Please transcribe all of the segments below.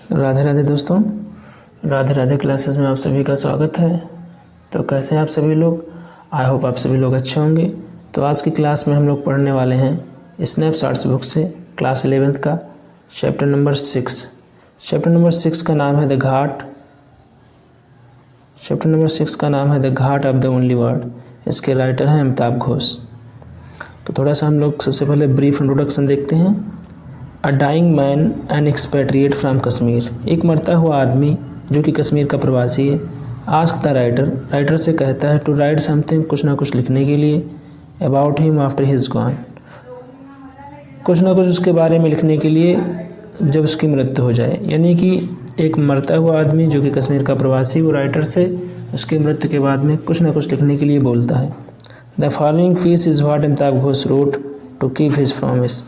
राधे राधे दोस्तों, राधे राधे क्लासेस में आप सभी का स्वागत है। तो कैसे हैं आप सभी लोग? आई होप आप सभी लोग अच्छे होंगे। तो आज की क्लास में हम लोग पढ़ने वाले हैं स्नैपशॉट्स बुक से क्लास 11th का चैप्टर नंबर 6। चैप्टर नंबर 6 का नाम है द घाट। चैप्टर नंबर 6 का नाम है the Ghat of the only word. इसके राइटर हैं अमिताभ घोष। तो थोड़ा सा हम लोग सबसे पहले ब्रीफ इंट्रोडक्शन देखते हैं। A dying man and expatriate from Kashmir. एक मरता हुआ आदमी जो कि कश्मीर का प्रवासी है। आस्क द राइटर से कहता है टू राइट समथिंग, कुछ ना कुछ लिखने के लिए। About him after his gone, कुछ ना कुछ उसके बारे में लिखने के लिए जब उसकी मृत्यु हो जाए। यानी कि एक मरता हुआ आदमी जो कि कश्मीर का प्रवासी, वो राइटर से उसकी मृत्यु के बाद में कुछ ना कुछ लिखने के लिए बोलता है। The following piece is what Amitav Ghosh wrote to keep his promise.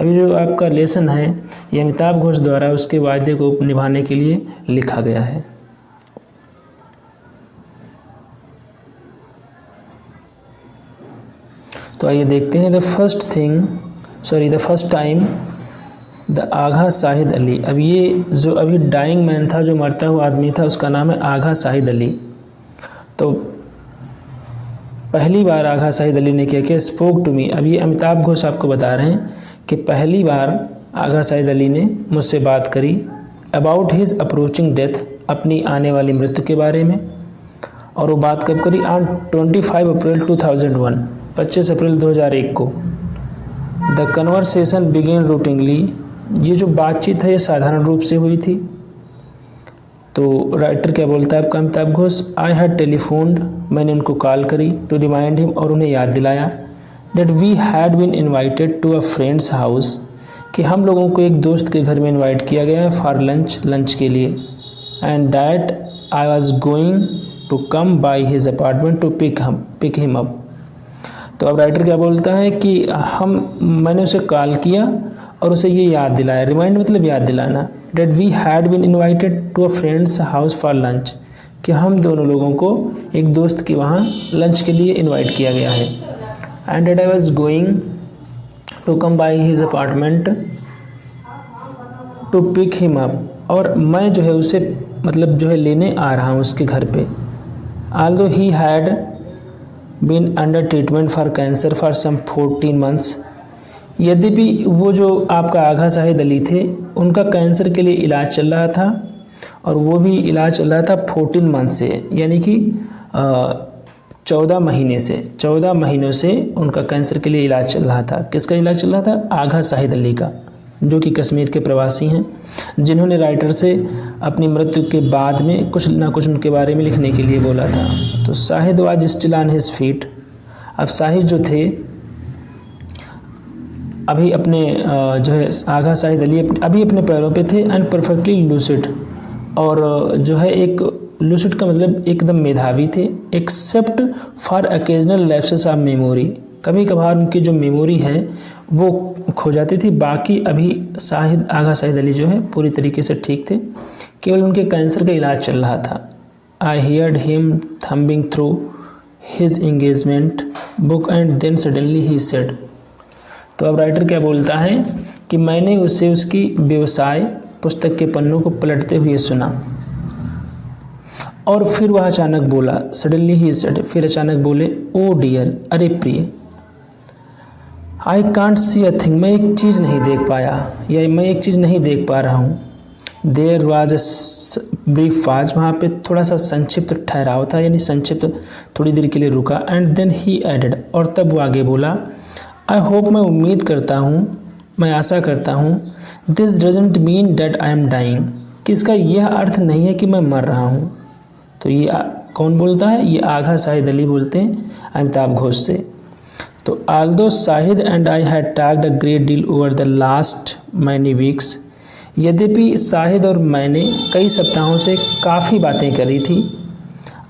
अभी जो आपका लेसन है ये अमिताभ घोष द्वारा उसके वायदे को निभाने के लिए लिखा गया है। तो आइए देखते हैं द फर्स्ट टाइम द आगा शाहिद अली। अब ये जो अभी डाइंग मैन था, जो मरता हुआ आदमी था, उसका नाम है आगा शाहिद अली। तो पहली बार आगा शाहिद अली ने क्या किया? Spoke to me. अब ये अमिताभ घोष आपको बता रहे हैं कि पहली बार आगा शाहिद अली ने मुझसे बात करी अबाउट हिज अप्रोचिंग डेथ, अपनी आने वाली मृत्यु के बारे में। और वो बात कब करी? ऑन 25 अप्रैल 2001, 25 अप्रैल 2001 को। The conversation began routinely. ये जो बातचीत है ये साधारण रूप से हुई थी। तो राइटर क्या बोलता है आपका अमिताभ घोष? आई हैड टेलीफोन्ड, मैंने उनको कॉल करी, टू रिमाइंड हिम, और उन्हें याद दिलाया, that we had been invited to a friend's house, कि हम लोगों को एक दोस्त के घर में इनवाइट किया गया है फॉर लंच के लिए। And that I was going to come by his apartment to pick him up. तो अब राइटर क्या बोलता है कि मैंने उसे कॉल किया और उसे ये याद दिलाया। रिमाइंड मतलब याद दिलाना। That we had been invited to a friend's house for lunch, कि हम दोनों लोगों को एक दोस्त के वहाँ लंच के लिए इन्वाइट किया गया है। And that I was going to come by his apartment to pick him up, और मैं जो है उसे मतलब जो है लेने आ रहा हूँ उसके घर पे। Although he had been under treatment for cancer for some 14 months. यद्यपि वो जो आपका आगा शाहिद अली थे, उनका कैंसर के लिए इलाज चल रहा था, और वो भी इलाज चल रहा था 14 मंथ से, यानी कि 14 महीनों से उनका कैंसर के लिए इलाज चल रहा था। किसका इलाज चल रहा था? आगा शाहिद अली का, जो कि कश्मीर के प्रवासी हैं, जिन्होंने राइटर से अपनी मृत्यु के बाद में कुछ ना कुछ उनके बारे में लिखने के लिए बोला था। तो Shahid was still on his feet. अब शाहिद जो थे अभी अपने जो है आगा शाहिद अली अभी अपने पैरों पे थे। एंड परफेक्टली लूसिड, और जो है एक लूसिड का मतलब एकदम मेधावी थे। Except for occasional lapses of memory, कभी कभार उनकी जो मेमोरी है वो खो जाती थी। बाकी अभी आगा शाहिद अली जो है पूरी तरीके से ठीक थे, केवल उनके कैंसर का इलाज चल रहा था। I heard him thumbing through his engagement book and then suddenly he said. तो अब राइटर क्या बोलता है कि मैंने उसे उसकी व्यवसाय पुस्तक के पन्नों को पलटते हुए सुना, और फिर वह अचानक बोला, सडनली ही सेड, फिर अचानक बोले, ओ डियर, अरे प्रिय, I can't see a thing, मैं एक चीज़ नहीं देख पाया, या मैं एक चीज़ नहीं देख पा रहा हूँ। There was a brief pause, वहाँ पे थोड़ा सा संक्षिप्त ठहराव था, यानी संक्षिप्त थोड़ी देर के लिए रुका। एंड देन ही एडेड, और तब वो आगे बोला, आई होप, मैं उम्मीद करता हूँ, मैं आशा करता हूँ, this doesn't mean that I am dying, कि इसका यह अर्थ नहीं है कि मैं मर रहा हूँ। तो ये कौन बोलता है? ये आगा शाहिद अली बोलते हैं अमिताभ घोष से। तो Aldous Shahid and I had talked a great deal over the last many weeks, यद्यपि शाहिद और मैंने कई सप्ताहों से काफ़ी बातें करी थी।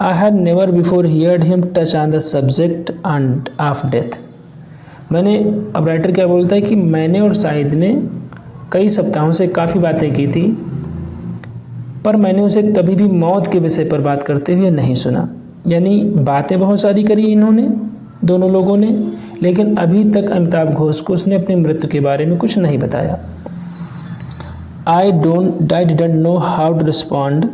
I had never before heard him touch on the subject of death. मैंने, अब राइटर क्या बोलता है कि मैंने और शाहिद ने कई सप्ताहों से काफ़ी बातें की थी, पर मैंने उसे कभी भी मौत के विषय पर बात करते हुए नहीं सुना। यानी बातें बहुत सारी करी इन्होंने, दोनों लोगों ने, लेकिन अभी तक अमिताभ घोष को उसने अपनी मृत्यु के बारे में कुछ नहीं बताया। I didn't know how to respond,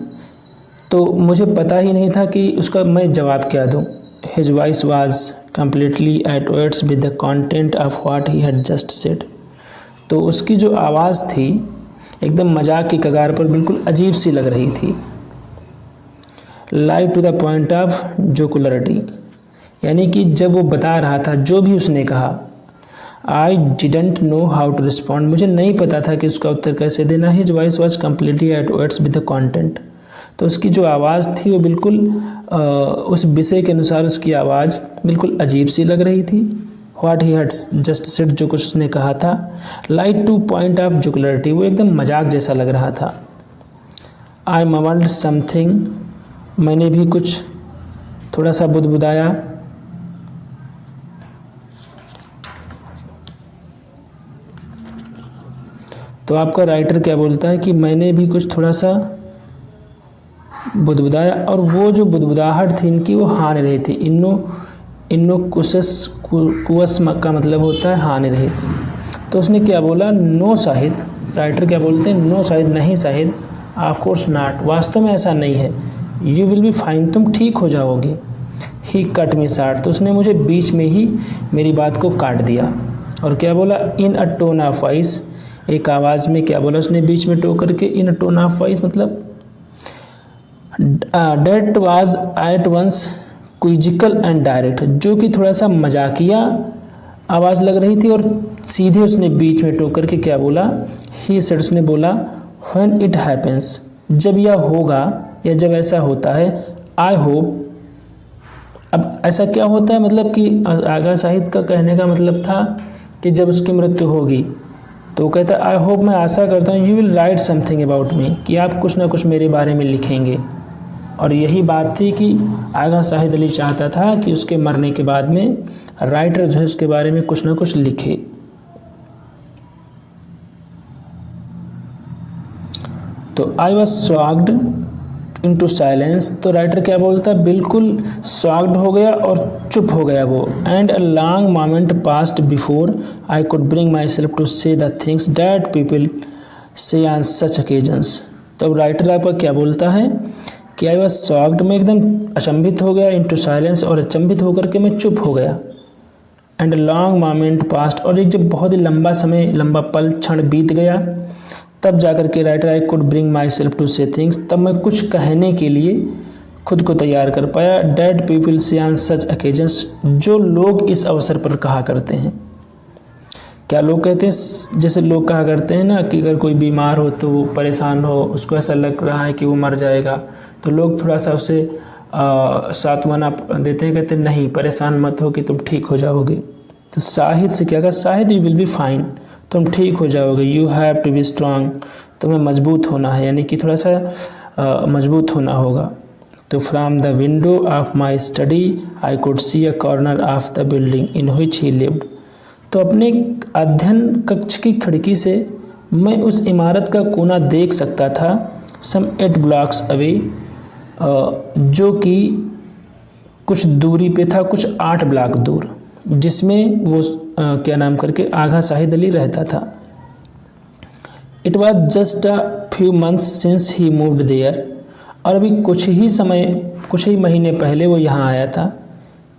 तो मुझे पता ही नहीं था कि उसका मैं जवाब क्या दूँ। His voice was completely at words with the content of what he had just said, तो उसकी जो आवाज़ थी एकदम मजाक की कगार पर बिल्कुल अजीब सी लग रही थी। Live to the point of jocularity, यानी कि जब वो बता रहा था जो भी उसने कहा, I didn't know how to respond, मुझे नहीं पता था कि उसका उत्तर कैसे देना। His voice was completely at words with the content, तो उसकी जो आवाज़ थी वो बिल्कुल उस विषय के अनुसार उसकी आवाज़ बिल्कुल अजीब सी लग रही थी। What he had just said, जो कुछ उसने कहा था। लाइट टू पॉइंट ऑफ जोकुलरिटी, वो एकदम मजाक जैसा लग रहा था। आई ममल्ड समथिंग, मैंने भी कुछ थोड़ा सा बुदबुदाया। तो आपका राइटर क्या बोलता है कि मैंने भी कुछ थोड़ा सा बुदबुदाया, और वो जो बुदबुदाहट थी इनकी वो हाँ नहीं रही थी। इन्नो कुवस का मतलब होता है हाँ नहीं रही थी। तो उसने क्या बोला, नो शाहिद, राइटर क्या बोलते हैं, नो शाहिद, नहीं शाहिद, ऑफ कोर्स नॉट, वास्तव में ऐसा नहीं है। यू विल बी फाइन, तुम ठीक हो जाओगे। ही कट मी शॉर्ट, तो उसने मुझे बीच में ही मेरी बात को काट दिया। और क्या बोला, इन अ टोन ऑफ वॉइस, एक आवाज़ में क्या बोला उसने बीच में टोक करके, in a tone of voice मतलब that was at once quizzical and direct, जो कि थोड़ा सा मजाकिया आवाज़ लग रही थी, और सीधे उसने बीच में टोक करके क्या बोला, ही सेड, उसने बोला, व्हेन इट हैपेंस, जब यह होगा या जब ऐसा होता है, आई होप। अब ऐसा क्या होता है, मतलब कि आगा साहिद का कहने का मतलब था कि जब उसकी मृत्यु होगी तो वो कहता है आई होप, मैं आशा करता हूँ, you will write something about me, कि आप कुछ ना कुछ मेरे बारे में लिखेंगे। और यही बात थी कि आगा साहिद अली चाहता था कि उसके मरने के बाद में राइटर जो है उसके बारे में कुछ ना कुछ लिखे। तो I was shocked into silence, तो राइटर क्या बोलता, बिल्कुल शॉक्ड हो गया और चुप हो गया वो। And a long moment passed before I could bring myself to say the things that people say on such occasions. तो राइटर आपका क्या बोलता है कि आई वॉज शॉक्ड, मैं एकदम अचंभित हो गया, इनटू साइलेंस, और अचंभित होकर के मैं चुप हो गया। एंड लॉन्ग मोमेंट पास्ट, और एक जब बहुत ही लंबा समय, लंबा पल, क्षण बीत गया, तब जाकर के writer I could bring myself to say things, तब मैं कुछ कहने के लिए खुद को तैयार कर पाया। Dead people say on such occasions, जो लोग इस अवसर पर कहा करते हैं। क्या लोग कहते हैं, जैसे लोग कहा करते हैं ना कि अगर कोई बीमार हो तो वो परेशान हो, उसको ऐसा लग रहा है कि वो मर जाएगा, तो लोग थोड़ा सा उसे सांत्वना देते हैं, कहते हैं नहीं परेशान मत हो कि तुम ठीक हो जाओगे। तो शाहिद से क्या कहा, Shahid you will be fine, तुम ठीक हो जाओगे। You have to be strong, तुम्हें मजबूत होना है, यानी कि थोड़ा सा मजबूत होना होगा। तो from the window of my study I could see a corner of the building in which he lived, तो अपने अध्ययन कक्ष की खिड़की से मैं उस इमारत का कोना देख सकता था, सम 8 ब्लॉक्स अवे, जो कि कुछ दूरी पे था, कुछ 8 ब्लॉक दूर, जिसमें वो क्या नाम करके आगा साहिद अली रहता था। It was just a few months since he moved there, और अभी कुछ ही महीने पहले वो यहाँ आया था।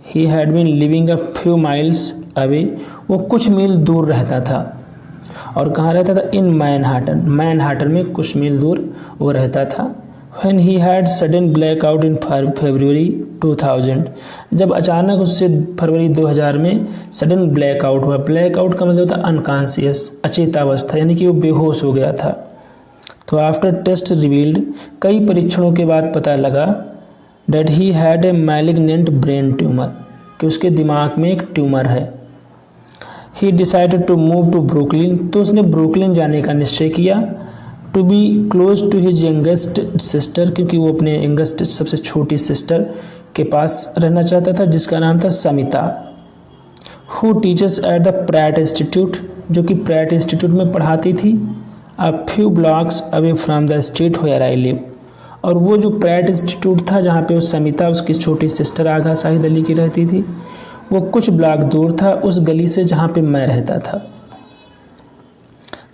He had been living a few miles away, वो कुछ मील दूर रहता था। और कहाँ रहता था, इन मैनहाटन में कुछ मील दूर वो रहता था। When he had sudden blackout in February 2000, जब अचानक उससे फरवरी 2000 में सडन ब्लैकआउट हुआ। ब्लैकआउट का मतलब होता है अनकॉन्शियस, अचेतावस्था, यानी कि वो बेहोश हो गया था। तो आफ्टर टेस्ट रिवील्ड, कई परीक्षणों के बाद पता लगा, that he had a malignant brain tumour, कि उसके दिमाग में एक ट्यूमर है। He decided to move to Brooklyn, तो उसने ब्रुकलिन जाने का निश्चय किया। To be close to his youngest sister, क्योंकि वो अपने यंगेस्ट सबसे छोटी सिस्टर के पास रहना चाहता था, जिसका नाम था Samita, who teachers at the Pratt Institute, जो कि प्रैट इंस्टीट्यूट में पढ़ाती थी, a few blocks away from the street where I live. और वो जो प्रैट इंस्टीट्यूट था जहाँ पे वो समिता, उसकी छोटी सिस्टर आगा साहिद अली की रहती थी, वो कुछ ब्लॉक दूर था उस गली से जहाँ पे मैं रहता था।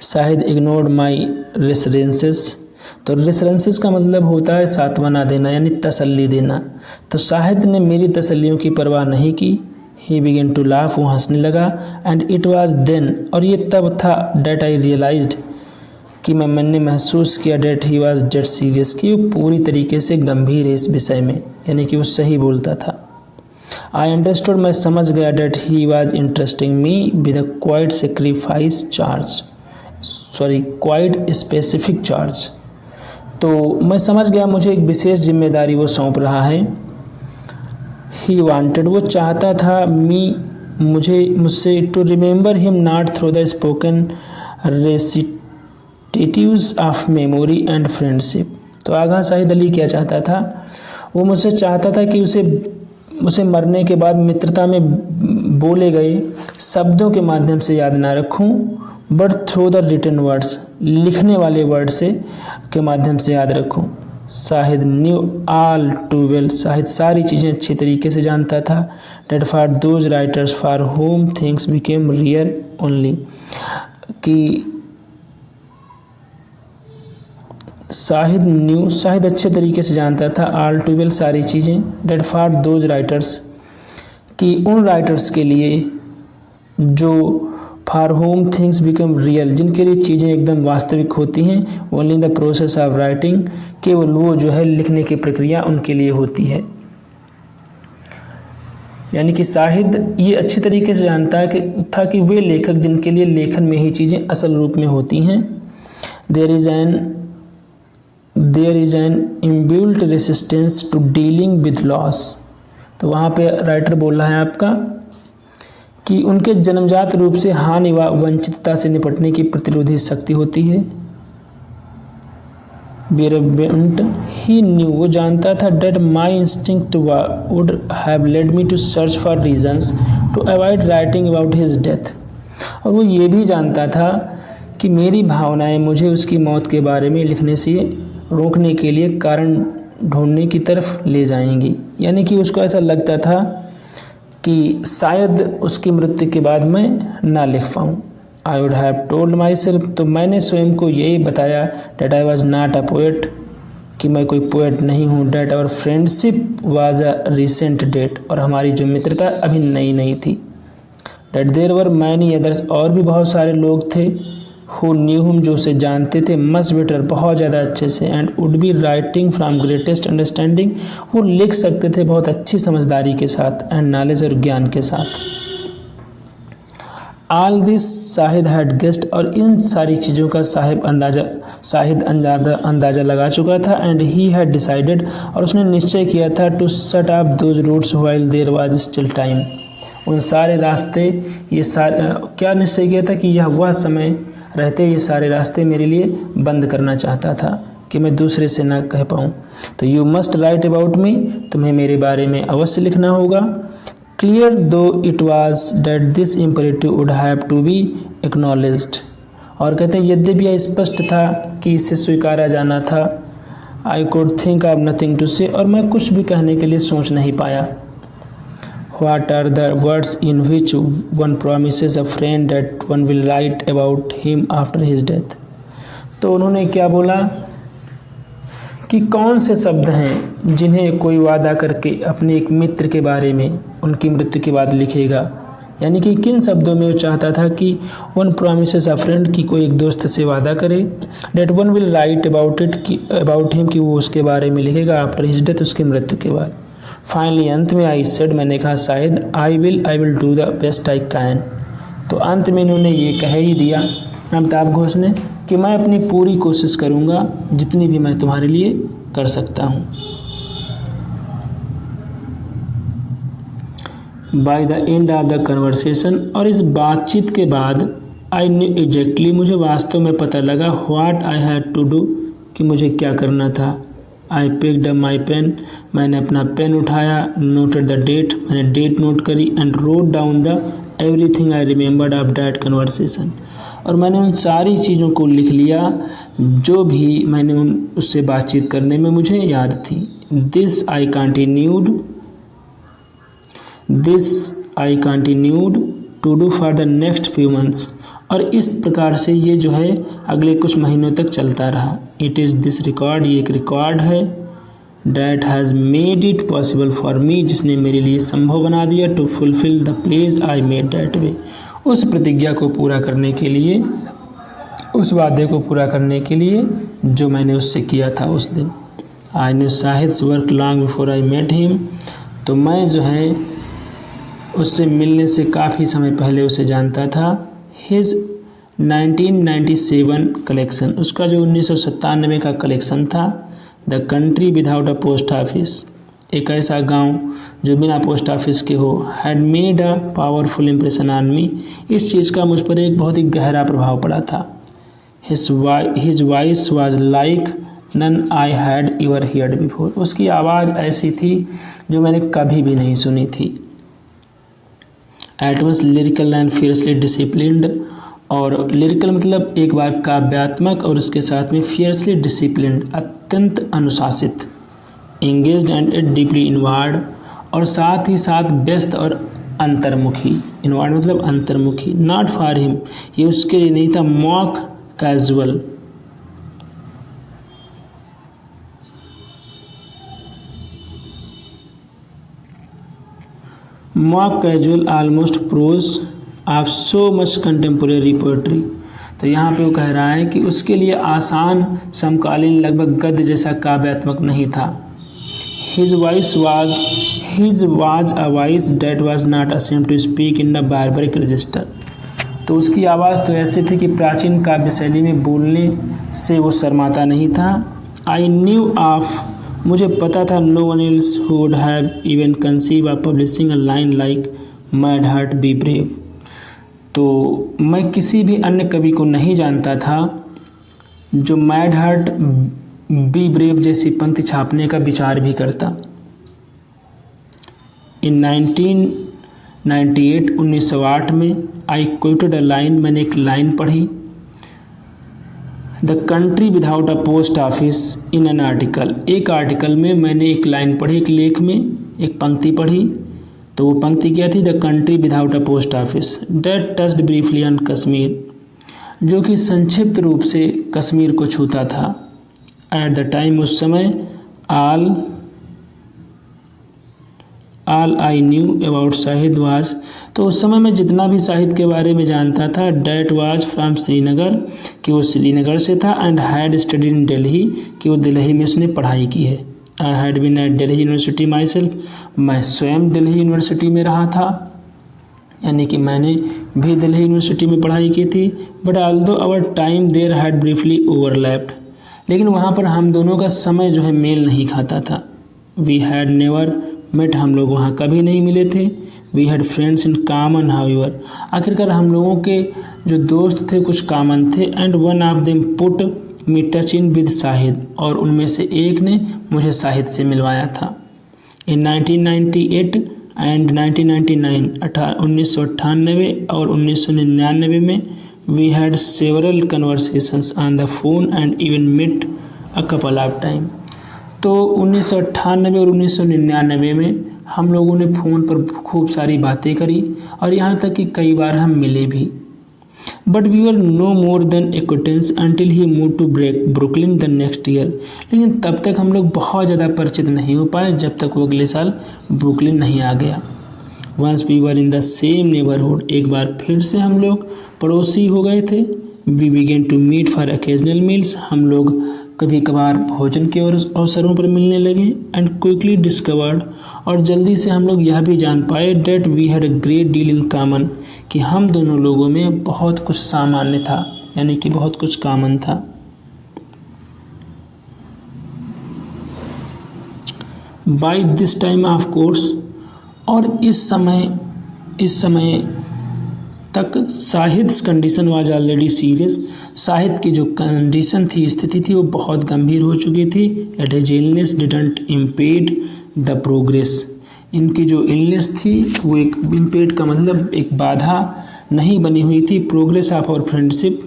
शाहिद इग्नोर्ड माई रेफरेंसेस। तो रेफरेंसेस का मतलब होता है सांत्वना देना यानी तसल्ली देना। तो शाहिद ने मेरी तसल्लियों की परवाह नहीं की। ही बिगेन टू लाफ, वो हंसने लगा। एंड इट वाज देन, और ये तब था, डेट आई रियलाइज्ड, कि मैंने महसूस किया, that he was dead serious, कि वो पूरी तरीके से गंभीर है इस विषय में, यानी कि वो सही बोलता था। आई अंडरस्टूड, मैं समझ गया, that he was interesting me with a quite sacrifice charge, quite specific charge. तो मैं समझ गया, मुझे एक विशेष जिम्मेदारी वो सौंप रहा है। ही वांटेड, वो चाहता था, मुझसे to remember him not through the spoken recitatives of memory and friendship. तो आगा शाहिद अली क्या चाहता था, वो मुझसे चाहता था कि उसे मरने के बाद मित्रता में बोले गए शब्दों के माध्यम से याद ना रखूं, but through the written words, लिखने वाले वर्ड से के माध्यम से याद रखूं। Shahid knew all too well, Shahid सारी चीज़ें अच्छी तरीके से जानता था। That for those writers for whom things became real only, कि शाहिद अच्छे तरीके से जानता था, ऑल टू वेल सारी चीज़ें, डेट फॉर दोज राइटर्स, कि उन राइटर्स के लिए जो for whom things become real, जिनके लिए चीज़ें एकदम वास्तविक होती हैं, only in the process of writing, केवल वो जो है लिखने की प्रक्रिया उनके लिए होती है। यानी कि शाहिद ये अच्छी तरीके से जानता था कि वे लेखक जिनके लिए लेखन में ही चीज़ें असल रूप में होती हैं। There is an inbuilt resistance to dealing with loss. तो वहाँ पे राइटर बोल रहा है आपका कि उनके जन्मजात रूप से हानि व वंचितता से निपटने की प्रतिरोधी शक्ति होती है। ही न्यू, वो जानता था, that my instinct would have led me to search for reasons to avoid writing about his death. और वो ये भी जानता था कि मेरी भावनाएं मुझे उसकी मौत के बारे में लिखने से रोकने के लिए कारण ढूंढने की तरफ ले जाएंगी। यानी कि उसको ऐसा लगता था कि शायद उसकी मृत्यु के बाद मैं ना लिख पाऊँ। I would have told myself, तो मैंने स्वयं को यही बताया, that I was not a poet, कि मैं कोई पोएट नहीं हूँ। That our friendship was a recent date, और हमारी जो मित्रता अभी नई नहीं थी। That there were many others, और भी बहुत सारे लोग थे, हु न्यू हुम, जो उसे जानते थे, मच बेटर, बहुत ज़्यादा अच्छे से, and would be writing from greatest understanding, वो लिख सकते थे बहुत अच्छी समझदारी के साथ, एंड नॉलेज और ज्ञान के साथ। All this Shahid had guest, और इन सारी चीज़ों का शाहिद अंदाज़ा लगा चुका था। एंड ही हैड डिसाइडेड, और उसने निश्चय किया था, to shut up those routes while there was still time, उन सारे रास्ते, क्या निश्चय किया था कि यह वह समय रहते ये सारे रास्ते मेरे लिए बंद करना चाहता था, कि मैं दूसरे से ना कह पाऊँ। तो you must write about me, तुम्हें मेरे बारे में अवश्य लिखना होगा। Clear though it was that this imperative would have to be acknowledged, और कहते हैं यद्यपि यह स्पष्ट था कि इसे स्वीकारा जाना था। I could think of nothing to say, और मैं कुछ भी कहने के लिए सोच नहीं पाया। What are the words in which one promises a friend that one will write about him after his death? तो उन्होंने क्या बोला कि कौन से शब्द हैं जिन्हें कोई वादा करके अपने एक मित्र के बारे में उनकी मृत्यु के बाद लिखेगा। यानी कि किन शब्दों में वो चाहता था कि वन प्रोमिसेस अ फ्रेंड, की कोई एक दोस्त से वादा करे, that one will write about him, कि वो उसके बारे में लिखेगा आफ्टर हिज डेथ, उसकी मृत्यु के बाद। फाइनली, अंत में आई सेड, मैंने कहा शायद, I will do the best I can. तो अंत में इन्होंने ये कह ही दिया अमिताभ घोष ने कि मैं अपनी पूरी कोशिश करूँगा, जितनी भी मैं तुम्हारे लिए कर सकता हूँ। By the end of the conversation, और इस बातचीत के बाद, आई न्यू एग्जैक्टली, मुझे वास्तव में पता लगा, what I had to do, कि मुझे क्या करना था। I picked up my pen, मैंने अपना पेन उठाया, नोटेड द डेट, मैंने डेट नोट करी, and wrote down the everything I remembered of that conversation, और मैंने उन सारी चीज़ों को लिख लिया जो भी मैंने उससे बातचीत करने में मुझे याद थी। This I continued to do for the next few months, और इस प्रकार से ये जो है अगले कुछ महीनों तक चलता रहा। इट इज़ दिस रिकॉर्ड, ये एक रिकॉर्ड है, that has made it possible for me, जिसने मेरे लिए संभव बना दिया, to fulfil the pledge I made that way, उस प्रतिज्ञा को पूरा करने के लिए, उस वादे को पूरा करने के लिए जो मैंने उससे किया था उस दिन। I knew Shahid's work long before I met him, तो मैं जो है उससे मिलने से काफ़ी समय पहले उसे जानता था। हिज 1997 कलेक्शन, उसका जो 1997 का कलेक्शन था, the country without a post office, एक ऐसा गांव जो बिना पोस्ट ऑफिस के हो, had made a powerful impression on me, इस चीज़ का मुझ पर एक बहुत ही गहरा प्रभाव पड़ा था। His voice was like none I had ever heard before, उसकी आवाज़ ऐसी थी जो मैंने कभी भी नहीं सुनी थी। At once lyrical and fiercely disciplined, और लिरिकल मतलब एक बार काव्यात्मक और उसके साथ में फियर्सली डिसिप्लिन्ड, अत्यंत अनुशासित, एंगेज्ड एंड डीपली इनवार्ड, और साथ ही साथ व्यस्त और अंतर्मुखी, इनवार्ड मतलब अंतर्मुखी। नॉट फॉर हिम, ये उसके लिए नहीं था, mock casual, mock casual almost prose of so much contemporary poetry. तो यहाँ पे वो कह रहा है कि उसके लिए आसान समकालीन लगभग गद्य जैसा काव्यात्मक नहीं था। His was a voice that was not ashamed to speak in the barbaric register, तो उसकी आवाज़ तो ऐसी थी कि प्राचीन काव्य शैली में बोलने से वो शर्माता नहीं था। आई न्यू ऑफ, मुझे पता था, no one else who would have even conceived of publishing a line like mad heart be brave, तो मैं किसी भी अन्य कवि को नहीं जानता था जो मैड हार्ट बी ब्रेव जैसी पंक्ति छापने का विचार भी करता। इन 1908 में आई क्वोटेड अ लाइन, मैंने एक लाइन पढ़ी, the country without a post office in an article, एक आर्टिकल में मैंने एक लाइन पढ़ी, एक लेख में एक पंक्ति पढ़ी, तो वो पंक्ति क्या थी, the country without a post office that touched briefly on Kashmir, जो कि संक्षिप्त रूप से कश्मीर को छूता था। एट द टाइम, उस समय, all I knew about Shahid was, तो उस समय मैं जितना भी शाहिद के बारे में जानता था, डैट वाज फ्रॉम श्रीनगर, कि वो श्रीनगर से था, and had studied in Delhi, कि वो दिल्ली में उसने पढ़ाई की है। I had been at Delhi university myself, मैं स्वयं दिल्ली यूनिवर्सिटी में रहा था, यानी कि मैंने भी दिल्ली यूनिवर्सिटी में पढ़ाई की थी। But although our time there had briefly overlapped, लेकिन वहाँ पर हम दोनों का समय जो है मेल नहीं खाता था। वी हैड नेवर मेट, हम लोग वहाँ कभी नहीं मिले थे। We had friends in common however, आखिरकार हम लोगों के जो दोस्त थे कुछ कॉमन थे। And one of them put me touch in with Shahid, और उनमें से एक ने मुझे शाहिद से मिलवाया था। इन 1998 एंड 1999, 1998 और 1999 में we had several conversations on the phone and even met a couple of time, तो 1998 और 1999 में हम लोगों ने फ़ोन पर खूब सारी बातें करी, और यहाँ तक कि कई बार हम मिले भी। But we were no more than acquaintance until he move to Brooklyn the next year, लेकिन तब तक हम लोग बहुत ज़्यादा परिचित नहीं हो पाए जब तक वो अगले साल ब्रुकलिन नहीं आ गया। Once we were in the same neighbourhood, एक बार फिर से हम लोग पड़ोसी हो गए थे। We began to meet for occasional meals, हम लोग कभी कभार भोजन के अवसरों पर मिलने लगे। एंड क्विकली डिस्कवर्ड, और जल्दी से हम लोग यह भी जान पाए, that we had a great deal in common, कि हम दोनों लोगों में बहुत कुछ सामान्य था, यानी कि बहुत कुछ कॉमन था। By this time of course, और इस समय तक Shahid's condition was already serious, Shahid की जो कंडीशन थी, स्थिति थी, वो बहुत गंभीर हो चुकी थी। At his illness didn't इम्पेड the progress, इनकी जो इलनेस थी वो एक इम्पेड का मतलब एक बाधा नहीं बनी हुई थी, प्रोग्रेस ऑफ आवर फ्रेंडशिप,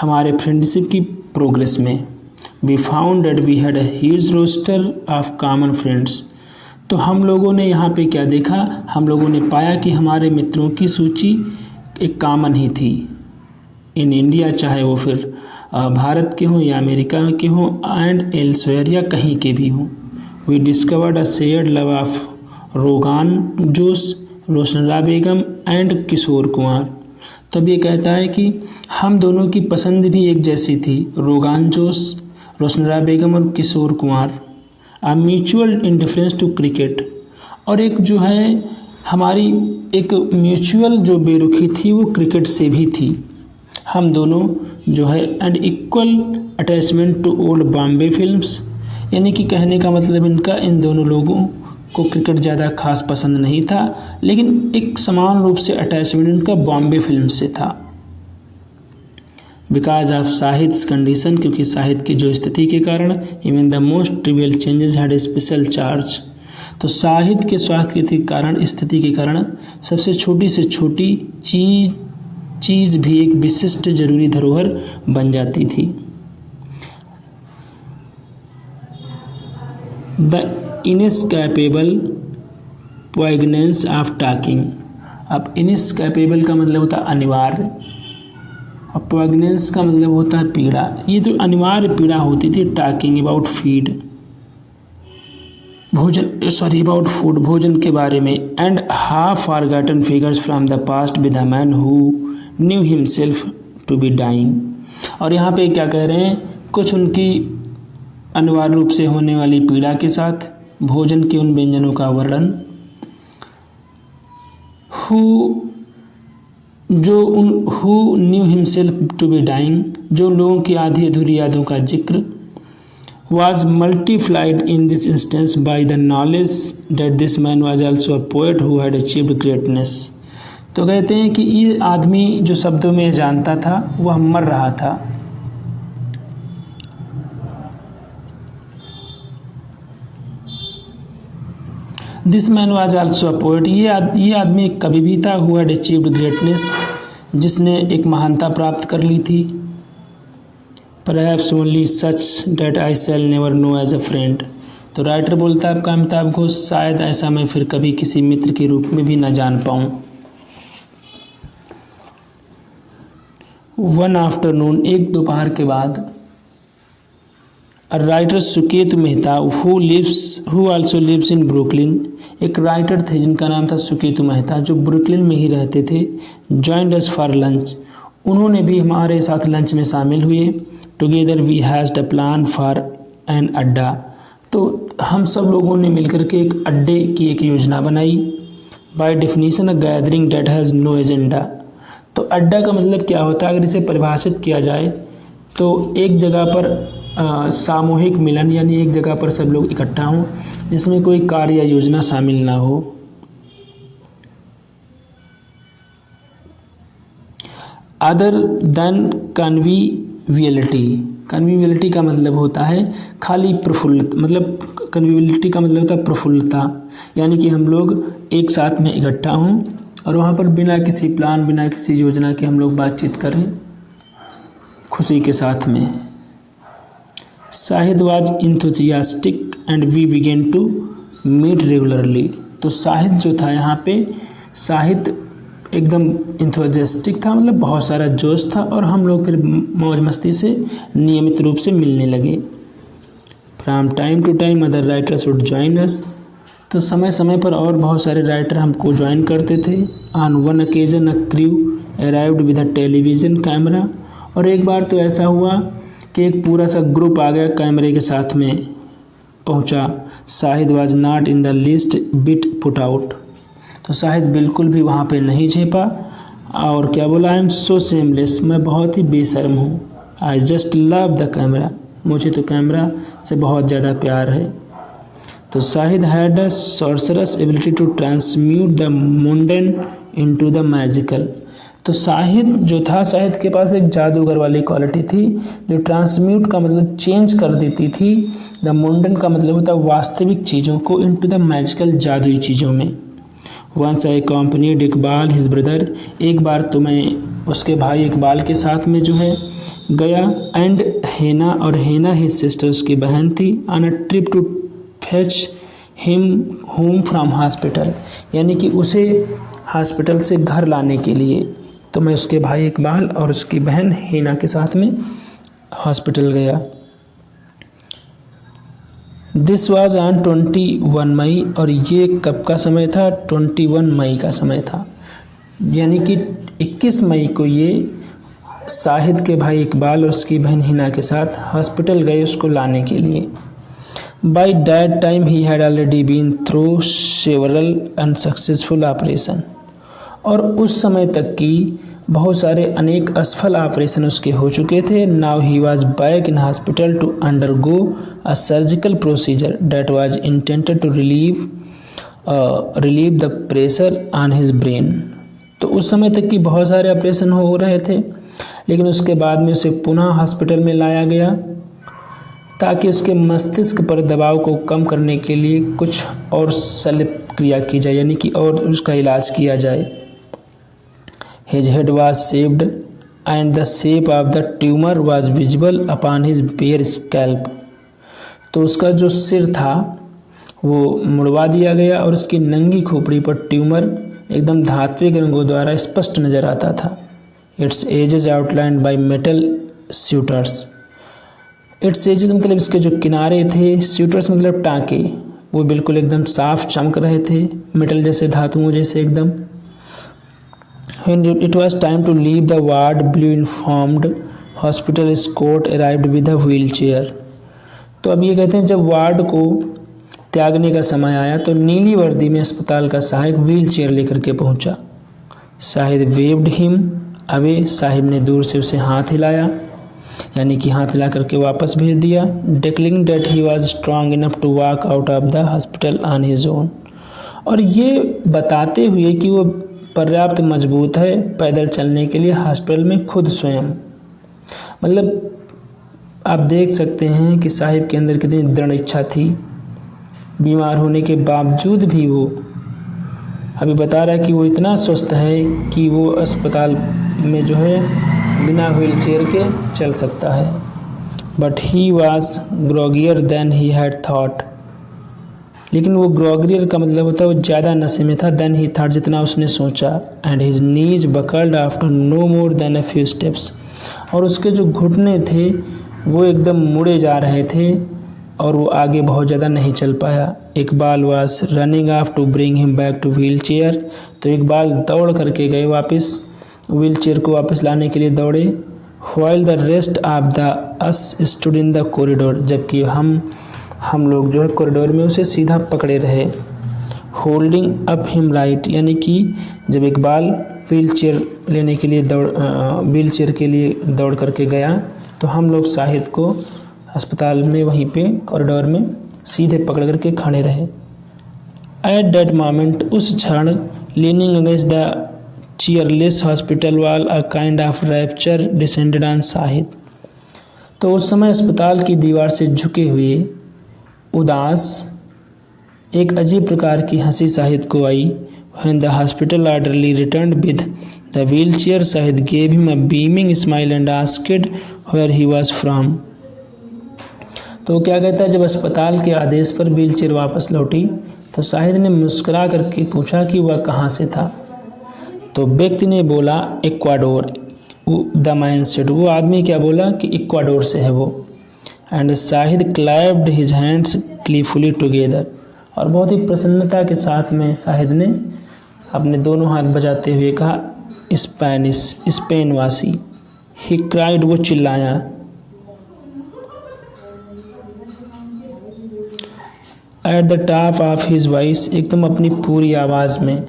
हमारे फ्रेंडशिप की प्रोग्रेस में। We found that we had a huge roster of common friends, तो हम लोगों ने यहाँ पे क्या देखा, हम लोगों ने पाया कि हमारे मित्रों की सूची एक कॉमन ही थी, इन इंडिया, चाहे वो फिर भारत के हों या अमेरिका के हों, एंड एल्सवेयर या कहीं के भी हों। We discovered a shared love of rogan josh, रोशनरा Begum and Kishore Kumar. तब ये कहता है कि हम दोनों की पसंद भी एक जैसी थी, रोगान जोश, रोशनरा बेगम और किशोर कुमार। आ म्यूचुअल इंडिफरेंस टू क्रिकेट, और एक जो है हमारी एक म्यूचुअल जो बेरुखी थी वो क्रिकेट से भी थी। हम दोनों जो है and equal attachment to old Bombay films, यानी कि कहने का मतलब इनका इन दोनों लोगों को क्रिकेट ज़्यादा खास पसंद नहीं था, लेकिन एक समान रूप से अटैचमेंट इनका बॉम्बे फिल्म से था। बिकॉज ऑफ साहित्य कंडीशन, क्योंकि साहित्य की जो स्थिति के कारण, even the most trivial changes had a special charge. तो साहित्य के स्वास्थ्य के कारण, स्थिति के कारण सबसे छोटी से छोटी चीज़ भी एक विशिष्ट जरूरी धरोहर बन जाती थी। The inescapable poignancy of talking. अब इनएस्केपेबल का मतलब होता है अनिवार्य, और पोइगनेंस का मतलब होता है पीड़ा। ये जो अनिवार्य पीड़ा होती थी टॉकिंग अबाउट अबाउट फूड, भोजन के बारे में, and half forgotten figures from the past with a man who knew himself to be dying. और यहाँ पे क्या कह रहे हैं, कुछ उनकी अनिवार्य रूप से होने वाली पीड़ा के साथ भोजन के उन व्यंजनों का वर्णन, who knew himself to be dying, जो लोगों की आधी अधूरी यादों का जिक्र, was multiplied in this instance by the knowledge that this man was also a poet who had achieved greatness। तो कहते हैं कि ये आदमी जो शब्दों में जानता था वह मर रहा था। This man was also a poet, ये आदमी एक कवि भी था, हु हैड अचीव्ड ग्रेटनेस, जिसने एक महानता प्राप्त कर ली थी। Perhaps only such that I shall never know as a friend। तो राइटर बोलता है आपका अमिताभ घोष, शायद ऐसा मैं फिर कभी किसी मित्र के रूप में भी न जान पाऊँ। वन आफ्टरनून, एक दोपहर के बाद, writer Suketu Mehta who also lives in Brooklyn, एक राइटर थे जिनका नाम था सुकेतु मेहता, जो ब्रुकलिन में ही रहते थे, जॉइंड अस फॉर लंच, उन्होंने भी हमारे साथ लंच में शामिल हुए। Together we has a plan for an adda, तो हम सब लोगों ने मिलकर के एक अड्डे की एक योजना बनाई। By definition a gathering that has no agenda. तो अड्डा का मतलब क्या होता है, अगर इसे परिभाषित किया जाए तो एक जगह पर सामूहिक मिलन, यानी एक जगह पर सब लोग इकट्ठा हों जिसमें कोई कार्य या योजना शामिल ना हो। अदर देन कन्वीवियलिटी, कन्वीवियलिटी का मतलब होता है खाली प्रफुल्लता, मतलब कन्वीवियलिटी का मतलब होता है प्रफुल्लता, यानी कि हम लोग एक साथ में इकट्ठा हों और वहाँ पर बिना किसी प्लान, बिना किसी योजना के हम लोग बातचीत करें खुशी के साथ में। Shahid was enthusiastic and we began to meet regularly. तो शाहिद जो था यहाँ पे, शाहिद एकदम इंथुजियास्टिक था, मतलब बहुत सारा जोश था, और हम लोग फिर मौज मस्ती से नियमित रूप से मिलने लगे। From time to time other writers would join us, तो समय समय पर और बहुत सारे राइटर हमको ज्वाइन करते थे। On one occasion a crew arrived with a television camera, और एक बार तो ऐसा हुआ कि एक पूरा सा ग्रुप आ गया, कैमरे के साथ में पहुंचा। Shahid was not in the least bit put out, तो शाहिद बिल्कुल भी वहाँ पे नहीं झेपा, और क्या बोला, आई एम सो सेमलेस, मैं बहुत ही बेशर्म हूँ। I just love the camera, मुझे तो कैमरा से बहुत ज़्यादा प्यार है। तो Shahid had a sorcerous ability to transmute the mundane into the magical. तो शाहिद जो था, शाहिद के पास एक जादूगर वाली क्वालिटी थी, जो ट्रांसम्यूट का मतलब चेंज कर देती थी, द मुंडन का मतलब होता है वास्तविक चीज़ों को, इनटू द मैजिकल जादुई चीज़ों में। Once I accompanied Iqbal his brother, एक बार तो मैं उसके भाई इकबाल के साथ में जो है गया, एंड हेना, और हेना हिज सिस्टर उसकी बहन थी, on a trip to fetch him home from hospital, यानी कि उसे हॉस्पिटल से घर लाने के लिए। तो मैं उसके भाई इकबाल और उसकी बहन हिना के साथ में हॉस्पिटल गया। दिस वाज ऑन 21 मई, और ये कब का समय था? 21 मई का समय था, यानी कि 21 मई को ये शाहिद के भाई इकबाल और उसकी बहन हिना के साथ हॉस्पिटल गए उसको लाने के लिए। By that time he had already been through several unsuccessful operation, और उस समय तक की बहुत सारे अनेक असफल ऑपरेशन उसके हो चुके थे। Now he was back in hospital to undergo a surgical procedure that was intended to relieve the pressure on his brain. तो उस समय तक की बहुत सारे ऑपरेशन हो रहे थे, लेकिन उसके बाद में उसे पुनः हॉस्पिटल में लाया गया ताकि उसके मस्तिष्क पर दबाव को कम करने के लिए कुछ और शल्य क्रिया की जाए, यानी कि और उसका इलाज किया जाए। His head was shaved and the shape of the tumor was visible upon his bare scalp। तो उसका जो सिर था वो मुड़वा दिया गया और उसकी नंगी खोपड़ी पर ट्यूमर एकदम धात्विक रंगों द्वारा स्पष्ट नजर आता था। Its edges outlined by metal sutures। Its edges मतलब इसके जो किनारे थे, sutures मतलब टाँके, वो बिल्कुल एकदम साफ चमक रहे थे, मेटल जैसे, धातुओं जैसे एकदम। When it was time to leave the ward, blue uniformed hospital escort arrived with a wheelchair। तो अब ये कहते हैं जब वार्ड को त्यागने का समय आया तो नीली वर्दी में अस्पताल का सहायक व्हील चेयर लेकर के पहुंचा। Shahid waived him away, Sahib ने दूर से उसे हाथ हिलाया, यानी कि हाथ हिला करके वापस भेज दिया। Declaring that he was strong enough to walk out of the hospital on his own, और ये बताते हुए कि वो पर्याप्त मजबूत है पैदल चलने के लिए हॉस्पिटल में खुद स्वयं। मतलब आप देख सकते हैं कि साहिब के अंदर कितनी दृढ़ इच्छा थी, बीमार होने के बावजूद भी वो अभी बता रहा है कि वो इतना स्वस्थ है कि वो अस्पताल में जो है बिना व्हील चेयर के चल सकता है। But he was groggier than he had thought, लेकिन वो ग्रोगियर का मतलब होता है वो ज़्यादा नशे में था। देन ही थॉट, जितना उसने सोचा। And his knees buckled after no more than a few steps, और उसके जो घुटने थे वो एकदम मुड़े जा रहे थे और वो आगे बहुत ज़्यादा नहीं चल पाया। Iqbal was running off to bring him back to wheelchair, तो इकबाल दौड़ करके गए वापस, व्हील चेयर को वापस लाने के लिए दौड़े। While the rest of the us stood in the corridor, जबकि हम लोग जो है कॉरिडोर में उसे सीधा पकड़े रहे। होल्डिंग अप हिम राइट, यानी कि जब इकबाल व्हील चेयर लेने के लिए व्हील चेयर के लिए दौड़ करके गया तो हम लोग शाहिद को अस्पताल में वहीं पे कॉरिडोर में सीधे पकड़ करके खड़े रहे। एट दैट मोमेंट, उस क्षण, leaning against the chairless hospital wall a kind of rapture descended on Shahid. तो उस समय अस्पताल की दीवार से झुके हुए उदास एक अजीब प्रकार की हंसी शाहिद को आई। When the hospital orderly returned with the wheelchair, Shahid gave him a beaming smile and asked where he was from। तो क्या कहता है, जब अस्पताल के आदेश पर व्हीलचेयर वापस लौटी तो शाहिद ने मुस्कुरा करके पूछा कि वह कहाँ से था। तो व्यक्ति ने बोला इक्वाडोर। द मैन सेड, वो आदमी क्या बोला कि इक्वाडोर से है वो। And Shahid clapped his hands gleefully together, और बहुत ही प्रसन्नता के साथ में शाहिद ने अपने दोनों हाथ बजाते हुए कहा स्पेनिश, स्पेन वासी। ही क्राइड, वो चिल्लाया। At the top of his voice, एकदम अपनी पूरी आवाज़ में।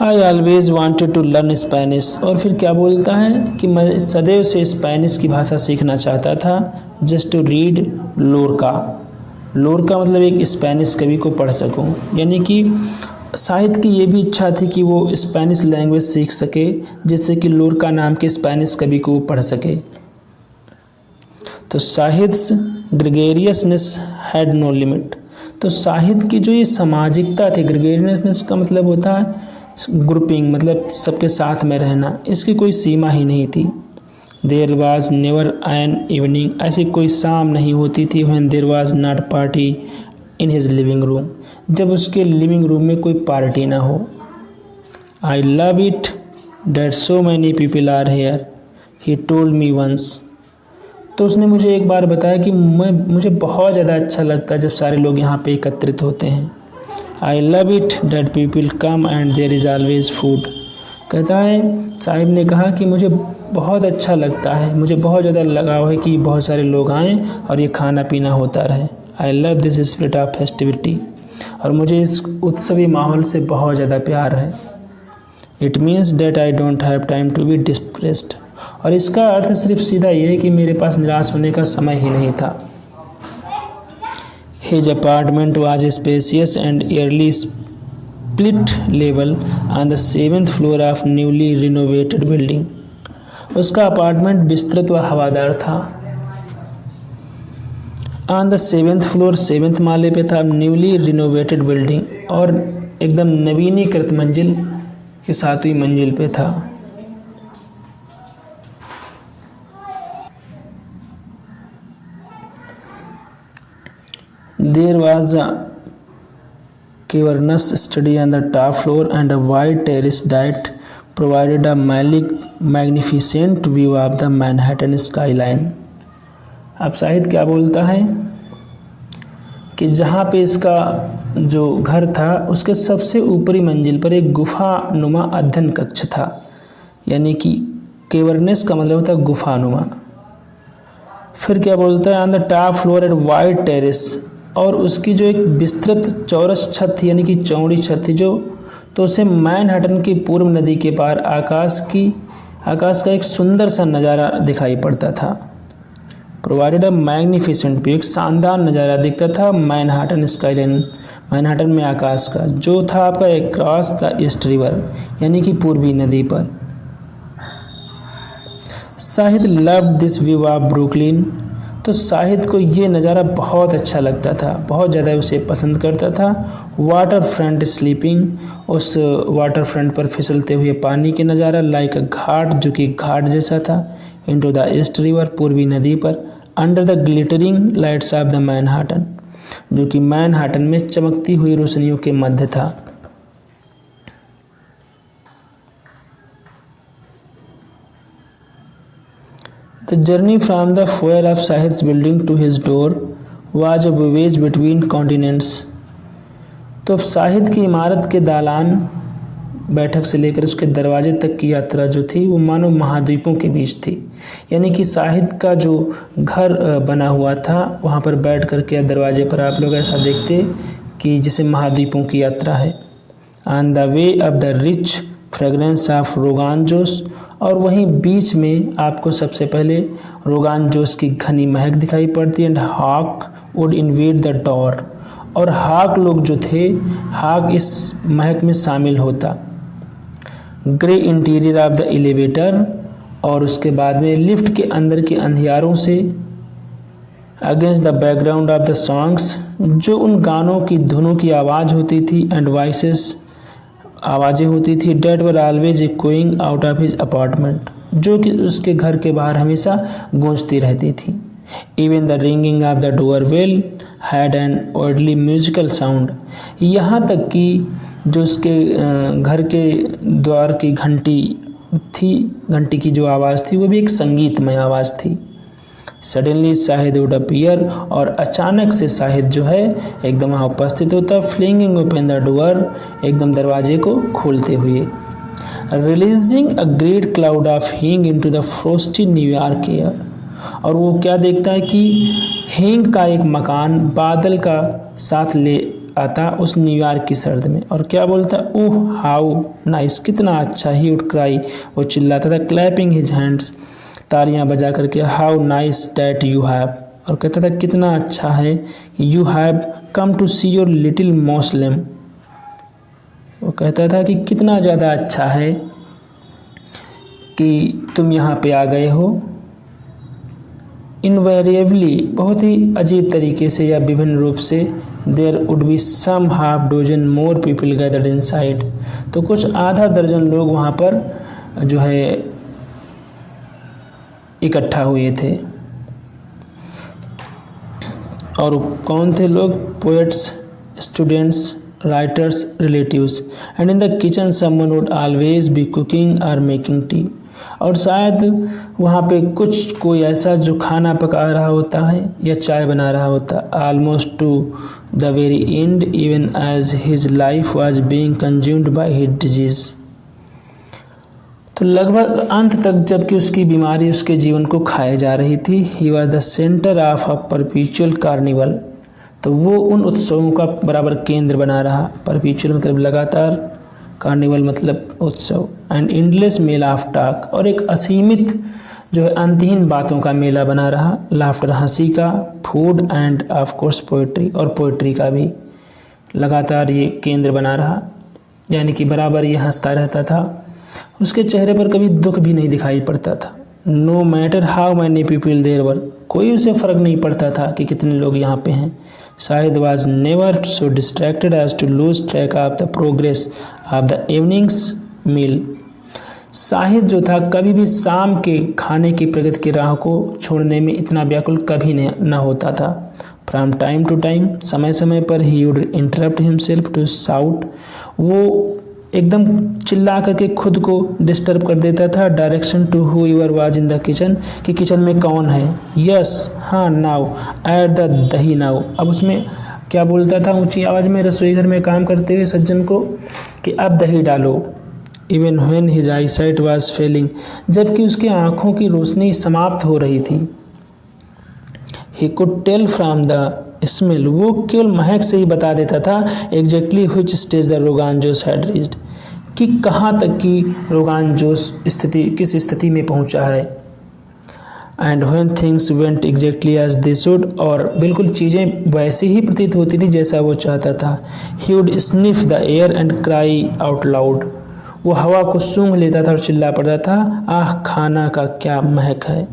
I always wanted to learn Spanish, और फिर क्या बोलता है कि मैं सदैव से स्पेनिश की भाषा सीखना चाहता था। Just to read Lorca. Lorca मतलब एक स्पेनिश कवि को पढ़ सकूं, यानी कि शाहिद की ये भी इच्छा थी कि वो स्पेनिश लैंग्वेज सीख सके जिससे कि लोरका नाम के स्पेनिश कवि को पढ़ सके। तो शाहिद्स ग्रेगेरियसनेस हैड नो लिमिट, तो शाहिद की जो ये सामाजिकता थी, ग्रेगेरियसनेस का मतलब होता है ग्रुपिंग, मतलब सबके साथ में रहना, इसकी कोई सीमा ही नहीं थी। There was never an evening, ऐसी कोई शाम नहीं होती थी when there was not party in his living room, जब उसके लिविंग रूम में कोई पार्टी ना हो। I love it that so many people are here, he told me once. तो उसने मुझे एक बार बताया कि मुझे बहुत ज़्यादा अच्छा लगता है जब सारे लोग यहाँ पे एकत्रित होते हैं। I love it that people come and there is always food. कहता है साहिब ने कहा कि मुझे बहुत अच्छा लगता है, मुझे बहुत ज़्यादा लगाव है कि बहुत सारे लोग आएँ और ये खाना पीना होता रहे। I love this spirit of festivity. और मुझे इस उत्सवी माहौल से बहुत ज़्यादा प्यार है। It means that I don't have time to be depressed. और इसका अर्थ सिर्फ सीधा ये है कि मेरे पास निराश होने का समय ही नहीं था। His apartment was spacious and airly split level on the 7th floor of newly renovated building. उसका अपार्टमेंट विस्तृत व हवादार था। ऑन द 7th फ्लोर, 7वें माले पे था न्यूली रिनोवेटेड बिल्डिंग, और एकदम नवीनीकृत मंजिल की 7वीं मंजिल पे था। There was a cavernous study on the top floor and a wide terrace that provided a magnificent view of the Manhattan skyline. अब शाहिद क्या बोलता है कि जहाँ पे इसका जो घर था उसके सबसे ऊपरी मंजिल पर एक गुफा नुमा अध्ययन कक्ष था, यानी कि केवरनेस का मतलब होता है गुफा नुमा। फिर क्या बोलता है, on the top floor at wide terrace, और उसकी जो एक विस्तृत चौरस छत थी, यानी कि चौड़ी छत थी जो, तो उसे मैनहट्टन की पूर्व नदी के पार आकाश का एक सुंदर सा नज़ारा दिखाई पड़ता था। प्रोवाइडेड अ मैग्निफिसेंट व्यू, एक शानदार नज़ारा दिखता था मैनहट्टन स्काईलाइन, मैनहट्टन में आकाश का, जो था आपका अक्रॉस द ईस्ट रिवर, यानी कि पूर्वी नदी पर। Shahid love this view of Brooklyn, तो शाहिद को ये नज़ारा बहुत अच्छा लगता था, बहुत ज़्यादा उसे पसंद करता था। वाटर फ्रंट स्लीपिंग, उस वाटर फ्रंट पर फिसलते हुए पानी के नज़ारा, लाइक अ घाट, जो कि घाट जैसा था, इनटू द ईस्ट रिवर, पूर्वी नदी पर, under the glittering lights off the Manhattan, जो कि मैनहट्टन में चमकती हुई रोशनियों के मध्य था। The journey from the foyer of Shahid's building to his door was a voyage between continents. तो शाहिद की इमारत के दालान बैठक से लेकर उसके दरवाजे तक की यात्रा जो थी वो मानो महाद्वीपों के बीच थी, यानी कि शाहिद का जो घर बना हुआ था वहाँ पर बैठ कर के दरवाजे पर आप लोग ऐसा देखते कि जैसे महाद्वीपों की यात्रा है। On the way of the rich fragrance of rogan जोश, और वहीं बीच में आपको सबसे पहले रोगान जोश की घनी महक दिखाई पड़ती है। And hawk would invade the door, और हॉक लोग जो थे, हॉक इस महक में शामिल होता। Grey interior of the elevator, और उसके बाद में लिफ्ट के अंदर के अंधियारों से, against the background of the songs, जो उन गानों की धुनों की आवाज़ होती थी, एंड वॉइसेस, आवाज़ें होती थी, that were always echoing out of his apartment, जो कि उसके घर के बाहर हमेशा गूंजती रहती थी। Even the ringing of the doorbell had an oddly musical sound, यहाँ तक कि जो उसके घर के द्वार की घंटी थी, घंटी की जो आवाज़ थी वो भी एक संगीतमय आवाज़ थी। सडनली शाहिद वुड अपीयर, और अचानक से शाहिद जो है एकदम वहाँ उपस्थित होता, फ्लिंगिंग ओपन द डोर, एकदम दरवाजे को खोलते हुए, releasing a great cloud of हींग इनटू द फ्रोस्टी न्यूयॉर्क एयर, और वो क्या देखता है कि हींग का एक मकान बादल का साथ ले आता उस न्यूयॉर्क की सर्द में, और क्या बोलता, ओह हाउ नाइस, कितना अच्छा, ही वुड क्राई, वो चिल्लाता था, क्लैपिंग हिज हैंड्स, तालियां बजा करके, how nice that you have, और कहता था कितना अच्छा है, you have come to see your little मौसलम, वो कहता था कि कितना ज़्यादा अच्छा है कि तुम यहाँ पे आ गए हो। इनवेरिएबली, बहुत ही अजीब तरीके से या विभिन्न रूप से, there would be some half dozen more people gathered inside, तो कुछ आधा दर्जन लोग वहाँ पर जो है इकट्ठा हुए थे। और कौन थे लोग, poets, students, writers' relatives, and in the kitchen someone would always be cooking or making tea. और शायद वहाँ पे कोई ऐसा जो खाना पका रहा होता है या चाय बना रहा होता, almost to the very end, even as his life was being consumed by his disease. तो लगभग अंत तक जबकि उसकी बीमारी उसके जीवन को खाए जा रही थी, he was the centre of a परपीचुअल carnival, तो वो उन उत्सवों का बराबर केंद्र बना रहा। परपीचुअल मतलब लगातार, कार्निवल मतलब उत्सव, and endless Mela of talk, और एक असीमित जो है अंतहीन बातों का मेला बना रहा। लाफ्टर हंसी का, food end of course poetry, और पोइट्री का भी लगातार ये केंद्र बना रहा, यानी कि बराबर ये हंसता रहता था। उसके चेहरे पर कभी दुख भी नहीं दिखाई पड़ता था। No matter how many people there were, कोई उसे फ़र्क नहीं पड़ता था कि कितने लोग यहाँ पे हैं। Shahid was never so distracted as to lose track of the progress of the evening's meal. Shahid जो था कभी भी शाम के खाने की प्रगति की राह को छोड़ने में इतना व्याकुल कभी न होता था। फ्रॉम टाइम टू टाइम, समय समय पर he would interrupt himself to shout, वो एकदम चिल्ला करके खुद को डिस्टर्ब कर देता था। Direction to who your was in the kitchen, कि किचन में कौन है। यस, हाँ, now add the dahi now, अब उसमें क्या बोलता था ऊंची आवाज़ में रसोई घर में काम करते हुए सज्जन को कि अब दही डालो। Even when his eyesight was failing, जबकि उसकी आँखों की रोशनी समाप्त हो रही थी। He could tell from the smell, वो केवल महक से ही बता देता था एग्जैक्टली व्हिच स्टेज द रोगान जोश हैड रीच्ड, कि कहाँ तक की रोगान जोश स्थिति किस स्थिति में पहुँचा है। And when things went exactly as they should, और बिल्कुल चीज़ें वैसे ही प्रतीत होती थी जैसा वो चाहता था। He would sniff the air and cry out loud, वो हवा को सूंघ लेता था और चिल्ला पड़ता था, आह खाना का क्या महक है।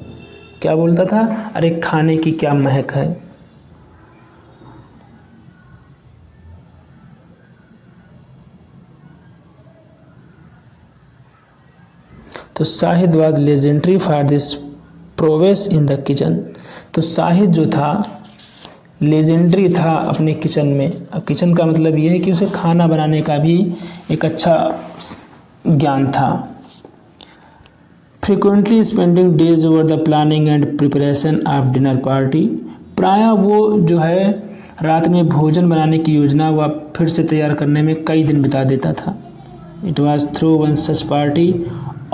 क्या बोलता था? अरे खाने की क्या महक है। तो Shahid was legendary for this prowess in the kitchen, तो शाहिद जो था लेजेंडरी था अपने किचन में। अब किचन का मतलब ये है कि उसे खाना बनाने का भी एक अच्छा ज्ञान था। Frequently spending days over the planning and preparation of dinner party, प्रायः वो जो है रात में भोजन बनाने की योजना व फिर से तैयार करने में कई दिन बिता देता था। It was through one such party,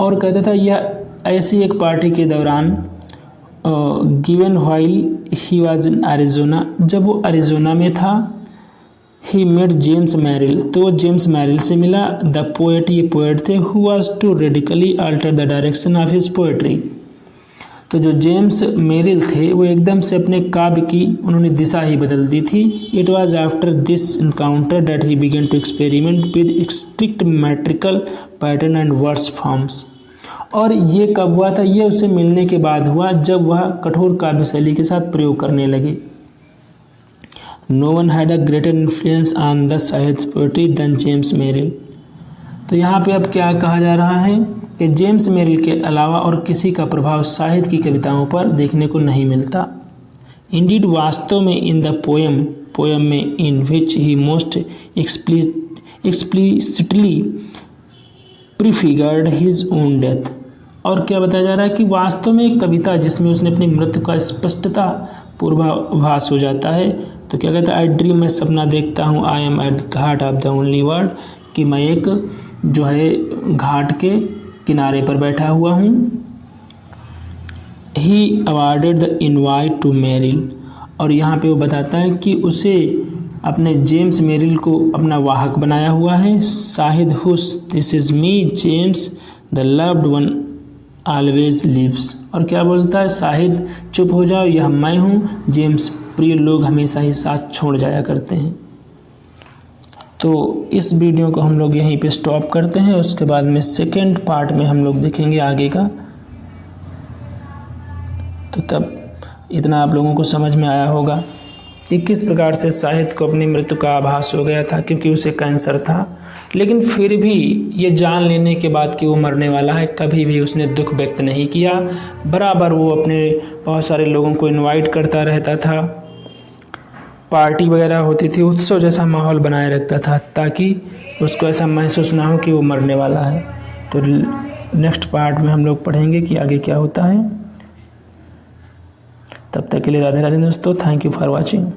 और कहता था यह ऐसी एक पार्टी के दौरान, given while he was in Arizona, जब वो एरिज़ोना में था। ही मेट जेम्स मैरिल, तो जेम्स मैरिल से मिला। द पोएट, ये पोएट थे, who was to radically alter the direction of his poetry, तो जो जेम्स मैरिल थे वो एकदम से अपने काव्य की उन्होंने दिशा ही बदल दी थी। It was after this encounter that he began to experiment with strict metrical pattern and words forms, और ये कब हुआ था? ये उससे मिलने के बाद हुआ जब वह कठोर काव्य शैली के साथ प्रयोग करने लगे। No one had a greater influence on the Shahid poetry than James Merrill, तो यहाँ पे अब क्या कहा जा रहा है कि जेम्स मैरिल के अलावा और किसी का प्रभाव शाहिद की कविताओं पर देखने को नहीं मिलता। इंडीड, वास्तव में, इन द पोयम में, in which he most explicitly prefigured his own death, और क्या बताया जा रहा है कि वास्तव में एक कविता जिसमें उसने अपनी मृत्यु का स्पष्टता पूर्वाभास हो जाता है। तो क्या कहता है? आई ड्रीम, मैं सपना देखता हूँ, I am at the Ghat of the only world, कि मैं एक जो है घाट के किनारे पर बैठा हुआ हूँ। He awarded the invite to Merrill, और यहाँ पे वो बताता है कि उसे अपने जेम्स मैरिल को अपना वाहक बनाया हुआ है। Shahid hush, this is me James, the loved one always lives, और क्या बोलता है? शाहिद चुप हो जाओ, यह मैं हूँ, जेम्स, प्रिय लोग हमेशा ही साथ छोड़ जाया करते हैं। तो इस वीडियो को हम लोग यहीं पे स्टॉप करते हैं, उसके बाद में सेकेंड पार्ट में हम लोग देखेंगे आगे का। तो तब इतना आप लोगों को समझ में आया होगा कि किस प्रकार से शाहिद को अपनी मृत्यु का आभास हो गया था, क्योंकि उसे कैंसर था, लेकिन फिर भी ये जान लेने के बाद कि वो मरने वाला है, कभी भी उसने दुख व्यक्त नहीं किया। बराबर वो अपने बहुत सारे लोगों को इनवाइट करता रहता था पार्टी वगैरह होती थी, उत्सव जैसा माहौल बनाए रखता था ताकि उसको ऐसा महसूस ना हो कि वो मरने वाला है। तो नेक्स्ट पार्ट में हम लोग पढ़ेंगे कि आगे क्या होता है। तब तक के लिए राधे राधे दोस्तों, थैंक यू फॉर वॉचिंग।